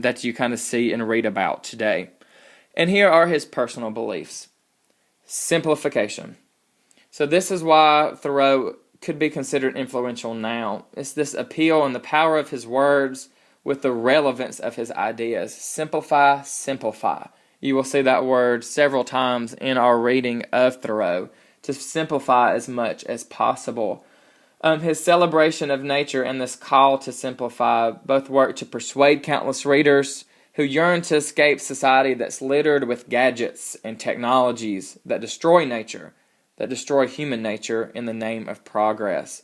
that you kind of see and read about today. And here are his personal beliefs. Simplification. So this is why Thoreau could be considered influential now. It's this appeal and the power of his words with the relevance of his ideas. Simplify, simplify. You will see that word several times in our reading of Thoreau, to simplify as much as possible. His celebration of nature and this call to simplify both work to persuade countless readers who yearn to escape society that's littered with gadgets and technologies that destroy nature, that destroy human nature in the name of progress.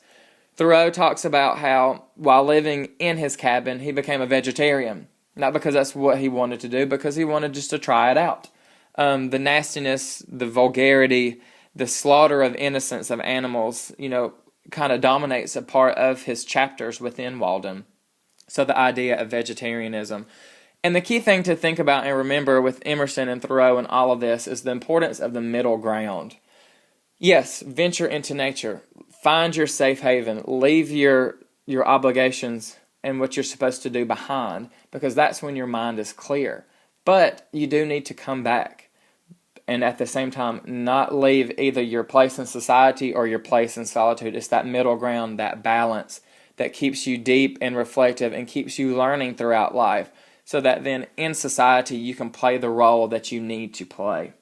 Thoreau talks about how, while living in his cabin, he became a vegetarian. Not because that's what he wanted to do, because he wanted just to try it out. The nastiness, the vulgarity, the slaughter of innocents of animals, kind of dominates a part of his chapters within Walden. So the idea of vegetarianism. And the key thing to think about and remember with Emerson and Thoreau and all of this is the importance of the middle ground. Yes, venture into nature. Find your safe haven. Leave your obligations and what you're supposed to do behind, because that's when your mind is clear. But you do need to come back. And at the same time, not leave either your place in society or your place in solitude. It's that middle ground, that balance that keeps you deep and reflective and keeps you learning throughout life, so that then in society you can play the role that you need to play.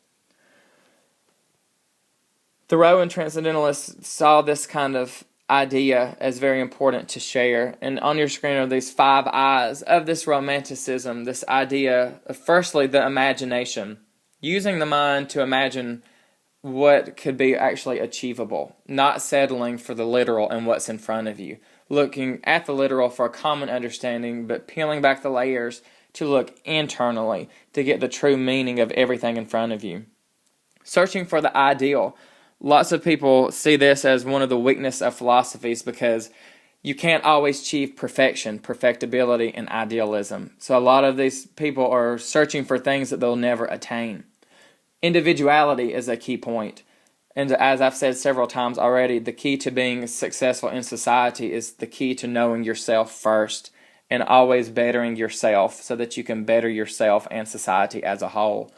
Thoreau and Transcendentalists saw this kind of idea as very important to share. And on your screen are these 5 I's of this romanticism, this idea of, firstly, the imagination. Using the mind to imagine what could be actually achievable, not settling for the literal and what's in front of you. Looking at the literal for a common understanding, but peeling back the layers to look internally to get the true meaning of everything in front of you. Searching for the ideal. Lots of people see this as one of the weaknesses of philosophies because you can't always achieve perfection, perfectibility, and idealism. So a lot of these people are searching for things that they'll never attain. Individuality is a key point. And as I've said several times already, the key to being successful in society is the key to knowing yourself first and always bettering yourself so that you can better yourself and society as a whole.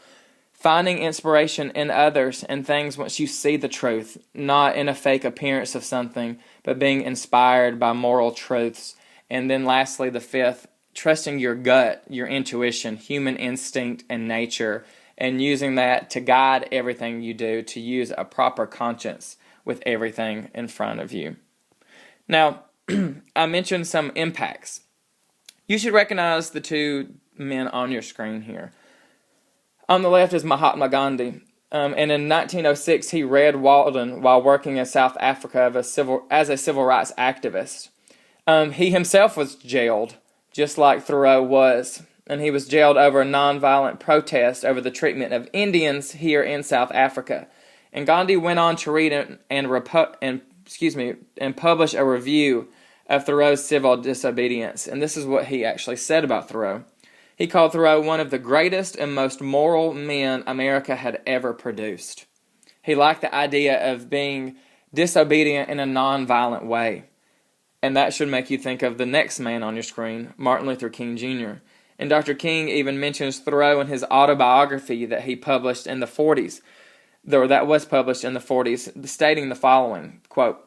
Finding inspiration in others and things once you see the truth, not in a fake appearance of something, but being inspired by moral truths. And then lastly, the 5th, trusting your gut, your intuition, human instinct, and nature, and using that to guide everything you do, to use a proper conscience with everything in front of you. Now, I mentioned some impacts. You should recognize the 2 men on your screen here. On the left is Mahatma Gandhi, and in 1906 he read Walden while working in South Africa as a civil rights activist. He himself was jailed, just like Thoreau was, and he was jailed over a nonviolent protest over the treatment of Indians here in South Africa. And Gandhi went on to read and publish a review of Thoreau's civil disobedience, and this is what he actually said about Thoreau. He called Thoreau one of the greatest and most moral men America had ever produced. He liked the idea of being disobedient in a non-violent way. And that should make you think of the next man on your screen, Martin Luther King Jr. And Dr. King even mentions Thoreau in his autobiography that he published in the 40s, or that was published in the 40s, stating the following, quote,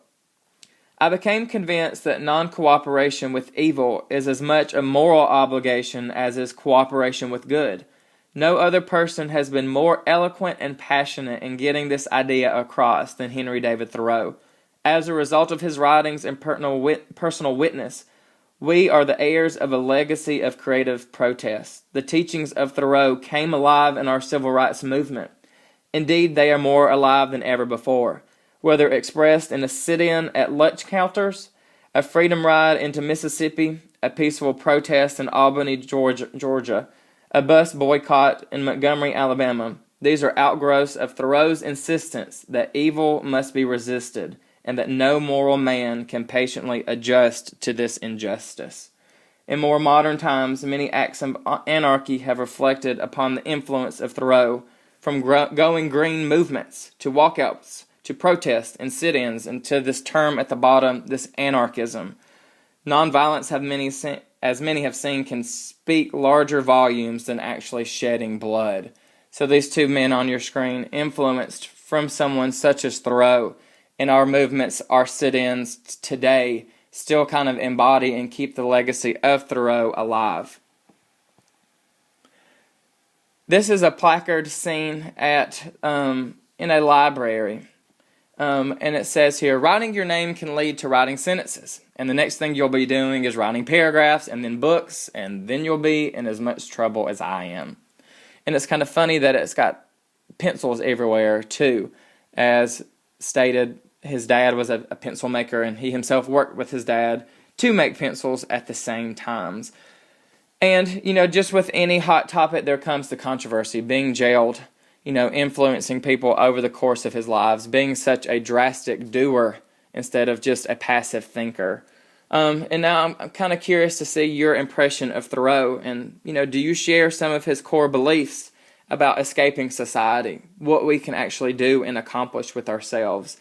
"I became convinced that non-cooperation with evil is as much a moral obligation as is cooperation with good. No other person has been more eloquent and passionate in getting this idea across than Henry David Thoreau. As a result of his writings and personal witness, we are the heirs of a legacy of creative protest. The teachings of Thoreau came alive in our civil rights movement. Indeed, they are more alive than ever before. Whether expressed in a sit-in at lunch counters, a freedom ride into Mississippi, a peaceful protest in Albany, Georgia, a bus boycott in Montgomery, Alabama, these are outgrowths of Thoreau's insistence that evil must be resisted and that no moral man can patiently adjust to this injustice. In more modern times, many acts of anarchy have reflected upon the influence of Thoreau, from going green movements to walkouts, to protests and sit-ins, and to this term at the bottom, this anarchism. Nonviolence as many have seen, can speak larger volumes than actually shedding blood. So these two men on your screen, influenced from someone such as Thoreau, and our movements, our sit-ins today, still kind of embody and keep the legacy of Thoreau alive. This is a placard seen at in a library. And it says here, writing your name can lead to writing sentences. And the next thing you'll be doing is writing paragraphs and then books, and then you'll be in as much trouble as I am. And it's kind of funny that it's got pencils everywhere too. As stated, his dad was a pencil maker, and he himself worked with his dad to make pencils at the same times. And, just with any hot topic, there comes the controversy, being jailed, influencing people over the course of his lives, being such a drastic doer instead of just a passive thinker. And now I'm kind of curious to see your impression of Thoreau, and, do you share some of his core beliefs about escaping society, what we can actually do and accomplish with ourselves?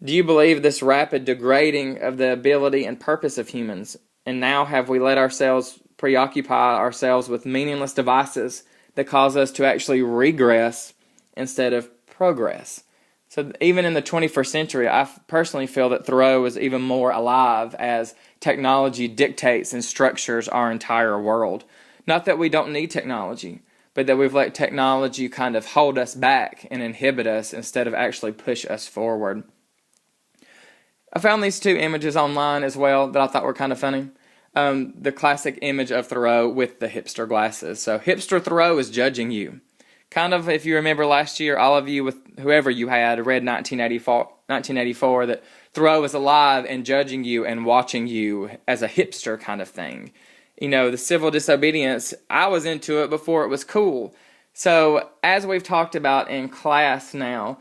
Do you believe this rapid degrading of the ability and purpose of humans, and now have we let ourselves preoccupy ourselves with meaningless devices that cause us to actually regress instead of progress? So even in the 21st century, I personally feel that Thoreau is even more alive as technology dictates and structures our entire world. Not that we don't need technology, but that we've let technology kind of hold us back and inhibit us instead of actually push us forward. I found these two images online as well that I thought were kind of funny. The classic image of Thoreau with the hipster glasses. So hipster Thoreau is judging you. Kind of, if you remember last year, all of you with whoever you had read 1984, that Thoreau was alive and judging you and watching you as a hipster kind of thing. The civil disobedience, I was into it before it was cool. So as we've talked about in class now,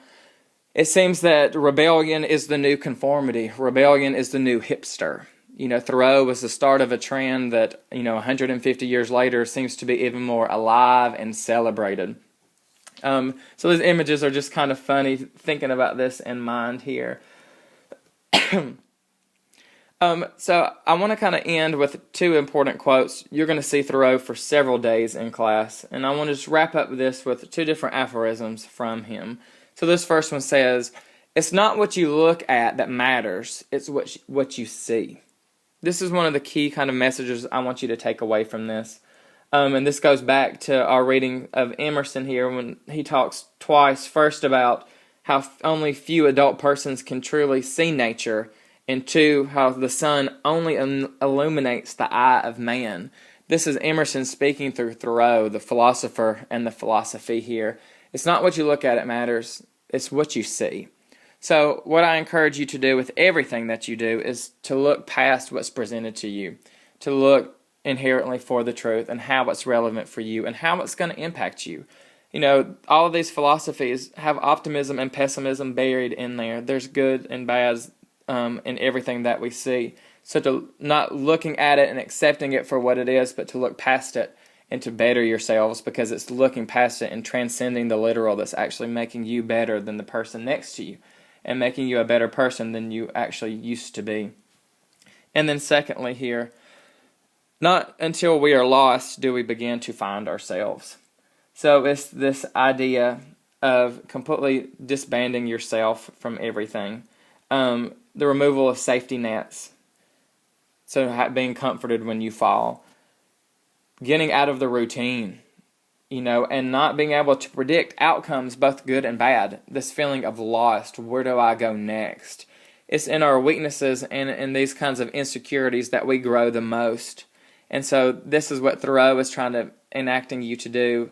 it seems that rebellion is the new conformity. Rebellion is the new hipster. Thoreau was the start of a trend that, 150 years later seems to be even more alive and celebrated. So these images are just kind of funny thinking about this in mind here. So I want to kind of end with two important quotes. You're going to see Thoreau for several days in class, and I want to just wrap up this with two different aphorisms from him. So this first one says, "It's not what you look at that matters, it's what you see." This is one of the key kind of messages I want you to take away from this. And this goes back to our reading of Emerson here when he talks twice, first about how only few adult persons can truly see nature, and two, how the sun only illuminates the eye of man. This is Emerson speaking through Thoreau, the philosopher, and the philosophy here. It's not what you look at that matters, it's what you see. So what I encourage you to do with everything that you do is to look past what's presented to you, to look inherently for the truth and how it's relevant for you and how it's going to impact you. All of these philosophies have optimism and pessimism buried in there. There's good and bad in everything that we see. So to not looking at it and accepting it for what it is, but to look past it and to better yourselves, because it's looking past it and transcending the literal that's actually making you better than the person next to you and making you a better person than you actually used to be. And then secondly here, not until we are lost do we begin to find ourselves. So it's this idea of completely disbanding yourself from everything. The removal of safety nets. So being comforted when you fall. Getting out of the routine, and not being able to predict outcomes, both good and bad. This feeling of lost, where do I go next? It's in our weaknesses and in these kinds of insecurities that we grow the most. And so this is what Thoreau is trying to enacting you to do.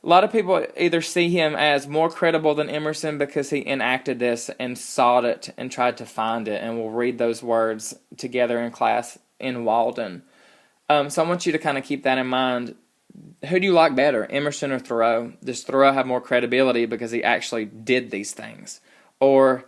A lot of people either see him as more credible than Emerson because he enacted this and sought it and tried to find it, and we'll read those words together in class in Walden. So I want you to kind of keep that in mind. Who do you like better, Emerson or Thoreau? Does Thoreau have more credibility because he actually did these things? Or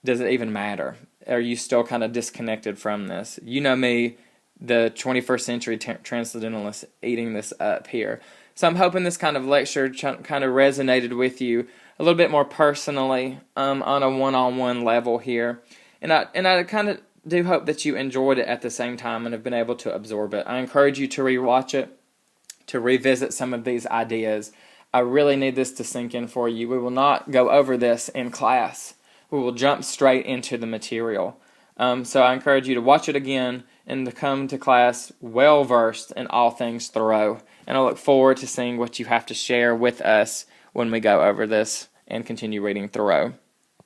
does it even matter? Are you still kind of disconnected from this? You know me, the 21st century transcendentalist, eating this up here. So I'm hoping this kind of lecture kind of resonated with you a little bit more personally on a one-on-one level here. And I kind of do hope that you enjoyed it at the same time and have been able to absorb it. I encourage you to rewatch it, to revisit some of these ideas. I really need this to sink in for you. We will not go over this in class. We will jump straight into the material. So I encourage you to watch it again and to come to class well-versed in all things Thoreau. And I look forward to seeing what you have to share with us when we go over this and continue reading Thoreau.